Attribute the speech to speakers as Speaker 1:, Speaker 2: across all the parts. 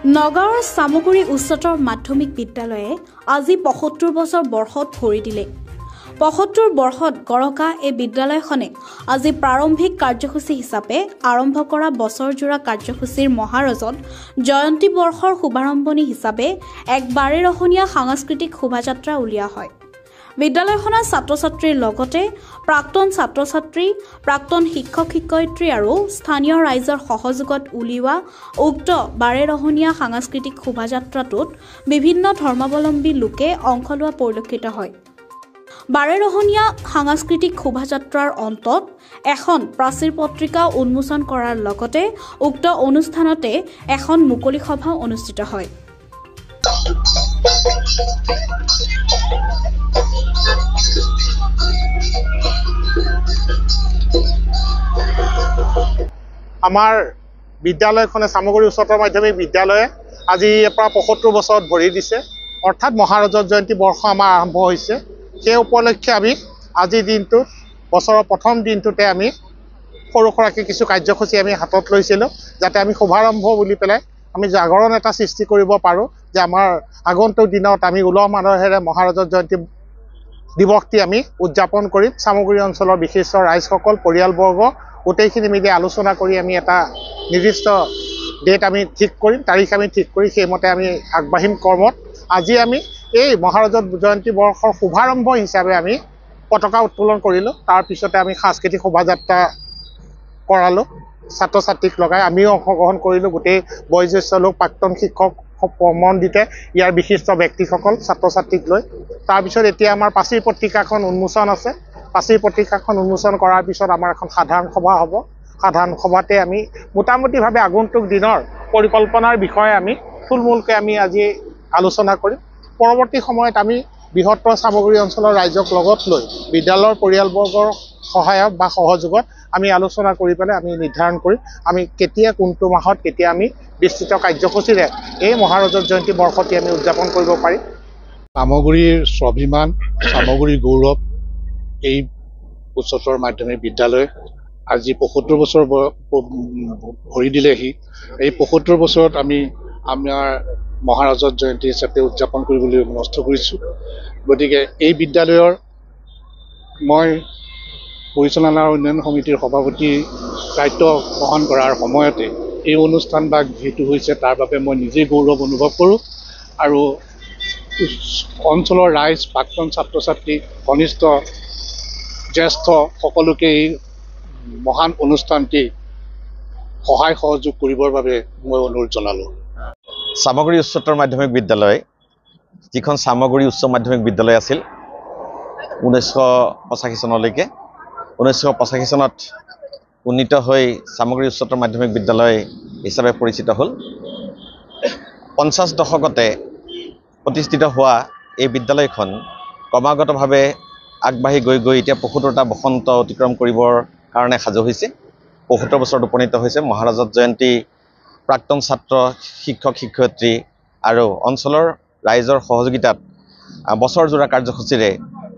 Speaker 1: নগাঁৱৰ চামগুৰি উচ্চতৰ মাধ্যমিক বিদ্যালয়ে আজি ৭৫ বছৰ বৰ্ষত ভৰি দিলে। ৭৫ বৰ্ষত গঢ়কা এই বিদ্যালয়খনে আজি প্ৰাৰম্ভিক কাৰ্যসূচী হিচাপে আৰম্ভ কৰা বছৰজোৰা কাৰ্যসূচীৰ মহাৰজত জয়ন্তী বৰ্ষৰ শুভাৰম্ভণি হিচাপে এক বাৰেৰহণীয়া সাংস্কৃতিক শোভাযাত্ৰা উলিওৱা হয়। বিদ্যালয়খনৰ ছাত্ৰ-ছাত্ৰীৰ লগতে প্ৰাক্তন ছাত্ৰ-ছাত্ৰী, প্ৰাক্তন শিক্ষক-শিক্ষয়িত্ৰী আৰু স্থানীয় ৰাইজৰ সহযোগত উলিওৱা উক্ত বাৰেৰহণীয়া সাংস্কৃতিক শোভাযাত্ৰাটোত বিভিন্ন ধৰ্মাৱলম্বী লোকে অংশ লোৱা পৰিলক্ষিত হয়। বাৰেৰহণীয়া সাংস্কৃতিক শোভাযাত্ৰাৰ অন্তত এখন প্ৰাচীৰ পত্ৰিকা উন্মোচন কৰাৰ লগতে উক্ত অনুষ্ঠানতে এখন মুকলি সভা অনুষ্ঠিত হয়।
Speaker 2: আমাৰ বিদ্যালয়খনে চামগুৰি উচ্চতৰ মাধ্যমিক বিদ্যালয়ে আজি পৰা ৭৫ বছৰত ভৰি দিছে, অৰ্থাৎ মহাৰজত জয়ন্তী বৰ্ষ আমাৰ আৰম্ভ হৈছে। সেই উপলক্ষে আমি আজিৰ দিনটোত বছৰৰ প্ৰথম দিনটোতে আমি সৰু সুৰাকৈ কিছু কাৰ্যসূচী আমি হাতত লৈছিলোঁ, যাতে আমি শুভাৰম্ভ বুলি পেলাই আমি জাগৰণ এটা সৃষ্টি কৰিব পাৰোঁ যে আমাৰ আগন্তুক দিনত আমি উলহ মালহেৰে মহাৰজত জয়ন্তী দিৱসটি আমি উদযাপন কৰিম। চামগুৰি অঞ্চলৰ বিশিষ্ট ৰাইজসকল, পৰিয়ালবৰ্গ গোটেইখিনি মিলি আলোচনা কৰি আমি এটা নিৰ্দিষ্ট ডেট আমি ঠিক কৰিম, তাৰিখ আমি ঠিক কৰি সেইমতে আমি আগবাঢ়িম কৰ্মত। আজি আমি এই মহাৰজত জয়ন্তী বৰ্ষৰ শুভাৰম্ভ হিচাপে আমি পতাকা উত্তোলন কৰিলোঁ। তাৰপিছতে আমি সাংস্কৃতিক শোভাযাত্ৰা কৰালোঁ, ছাত্ৰ ছাত্ৰীক লগাই আমিও অংশগ্ৰহণ কৰিলোঁ। গোটেই বয়োজ্যেষ্ঠ লোক, প্ৰাক্তন শিক্ষক সম্বন্ধিতে ইয়াৰ বিশিষ্ট ব্যক্তিসকল ছাত্ৰ ছাত্ৰীক লৈ। তাৰপিছত এতিয়া আমাৰ প্ৰাচীৰ পত্ৰিকাখন উন্মোচন আছে। প্ৰাচীৰ পত্ৰিকাখন উন্মোচন কৰাৰ পিছত আমাৰ এখন সাধাৰণ সভা হ'ব। সাধাৰণ সভাতে আমি মোটামুটিভাৱে আগন্তুক দিনৰ পৰিকল্পনাৰ বিষয়ে আমি থুলমূলকৈ আমি আজি আলোচনা কৰিম। পৰৱৰ্তী সময়ত আমি বৃহত্তৰ চামগুৰি অঞ্চলৰ ৰাইজক লগত লৈ বিদ্যালয়ৰ পৰিয়ালবৰ্গৰ সহায়ক বা সহযোগত আমি আলোচনা কৰি পেলাই আমি নিৰ্ধাৰণ কৰিম আমি কেতিয়া কোনটো মাহত কেতিয়া আমি বিস্তৃত কাৰ্যসূচীৰে এই মহাৰজত জয়ন্তী বৰ্ষটি আমি উদযাপন কৰিব পাৰিম।
Speaker 3: চামগুৰিৰ স্বাভিমান, চামগুৰিৰ গৌৰৱ এই উচ্চতৰ মাধ্যমিক বিদ্যালয় আজি ৭৫ বছৰ ভৰি দিলেহি। এই ৭৫ বছৰত আমি আমাৰ মহাৰজত জয়ন্তী হিচাপে উদযাপন কৰিবলৈ মনস্থ কৰিছোঁ। গতিকে এই বিদ্যালয়ৰ মই পৰিচালনা আৰু উন্নয়ন সমিতিৰ সভাপতিৰ দায়িত্ব গ্ৰহণ কৰাৰ সময়তে এই অনুষ্ঠান ভাগ যিটো হৈছে তাৰ বাবে মই নিজেই গৌৰৱ অনুভৱ কৰোঁ আৰু অঞ্চলৰ ৰাইজ, প্ৰাক্তন ছাত্ৰ ছাত্ৰী, কনিষ্ঠ জ্যেষ্ঠ সকলোকে এই মহান অনুষ্ঠানটি সহায় সহযোগ কৰিবৰ বাবে মই অনুৰোধ জনালোঁ।
Speaker 4: চামগুৰি উচ্চতৰ মাধ্যমিক বিদ্যালয়, যিখন চামগুৰি উচ্চ মাধ্যমিক বিদ্যালয় আছিল 1985 চনলৈকে, 1985 চনত উন্নীত হৈ চামগুৰি উচ্চতৰ মাধ্যমিক বিদ্যালয় হিচাপে পৰিচিত হ'ল। 50 দশকতে প্ৰতিষ্ঠিত হোৱা এই বিদ্যালয়খন ক্ৰমাগতভাৱে আগবাঢ়ি গৈ এতিয়া ৭৫টা বসন্ত অতিক্ৰম কৰিবৰ কাৰণে সাজু হৈছে। ৭৫ বছৰত উপনীত হৈছে। মহাৰজত জয়ন্তী প্ৰাক্তন ছাত্ৰ, শিক্ষক শিক্ষয়িত্ৰী আৰু অঞ্চলৰ ৰাইজৰ সহযোগিতাত বছৰজোৰা কাৰ্যসূচীৰে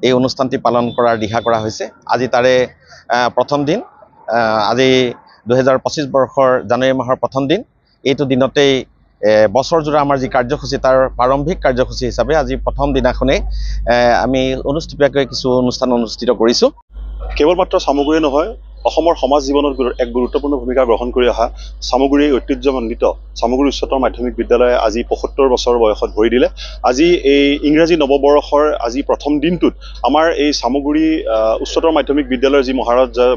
Speaker 4: এই অনুষ্ঠানটি পালন কৰাৰ দিহা কৰা হৈছে। আজি তাৰে প্ৰথম দিন। আজি 2025 বৰ্ষৰ জানুৱাৰী মাহৰ প্ৰথম দিন। এইটো দিনতেই বছৰজোৰা আমাৰ যি কাৰ্যসূচী তাৰ প্ৰাৰম্ভিক কাৰ্যসূচী হিচাপে আজি প্ৰথম দিনাখনেই আমি অনুষ্ঠিতভাৱে কিছু অনুষ্ঠান অনুষ্ঠিত কৰিছোঁ।
Speaker 5: কেৱল মাত্ৰ চামগুৰিয়ে নহয়, অসমৰ সমাজ জীৱনত এক গুৰুত্বপূৰ্ণ ভূমিকা গ্ৰহণ কৰি অহা চামগুৰি ঐতিহ্যমণ্ডিত চামগুৰি উচ্চতৰ মাধ্যমিক বিদ্যালয়ে আজি ৭৫ বছৰ বয়সত ভৰি দিলে। আজি এই ইংৰাজী নৱবৰ্ষৰ আজি প্ৰথম দিনটোত আমাৰ এই চামগুৰি উচ্চতৰ মাধ্যমিক বিদ্যালয়ৰ যি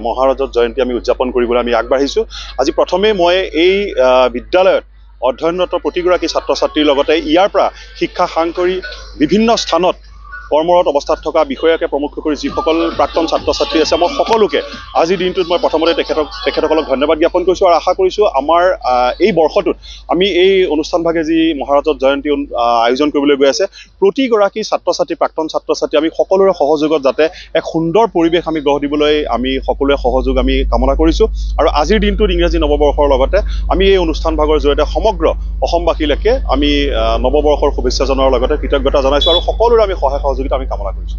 Speaker 5: মহাৰজত জয়ন্তী আমি উদযাপন কৰিবলৈ আমি আগবাঢ়িছোঁ। আজি প্ৰথমে মই এই বিদ্যালয়ত অধ্যয়নৰত প্ৰতিগৰাকী ছাত্ৰ ছাত্ৰীৰ লগতে ইয়াৰ পৰা শিক্ষা সাং কৰি বিভিন্ন স্থানত কৰ্মৰত অৱস্থাত থকা বিষয়াকে প্ৰমুখ কৰি যিসকল প্ৰাক্তন ছাত্ৰ ছাত্ৰী আছে, মই সকলোকে আজিৰ দিনটোত মই প্ৰথমতে তেখেতসকলক ধন্যবাদ জ্ঞাপন কৰিছোঁ আৰু আশা কৰিছোঁ আমাৰ এই বৰ্ষটোত আমি এই অনুষ্ঠানভাগে যি মহাৰজত জয়ন্তী আয়োজন কৰিবলৈ গৈ আছে, প্ৰতিগৰাকী ছাত্ৰ ছাত্ৰী, প্ৰাক্তন ছাত্ৰ ছাত্ৰী আমি সকলোৰে সহযোগত যাতে এক সুন্দৰ পৰিৱেশ আমি গঢ় দিবলৈ আমি সকলোৱে সহযোগ আমি কামনা কৰিছোঁ। আৰু আজিৰ দিনটোত ইংৰাজী নৱবৰ্ষৰ লগতে আমি এই অনুষ্ঠানভাগৰ জৰিয়তে সমগ্ৰ অসমবাসীলৈকে আমি নৱবৰ্ষৰ শুভেচ্ছা জনোৱাৰ লগতে কৃতজ্ঞতা জনাইছোঁ আৰু সকলোৰে আমি সহায় সহযোগিতা আমি কামনা কৰিছোঁ।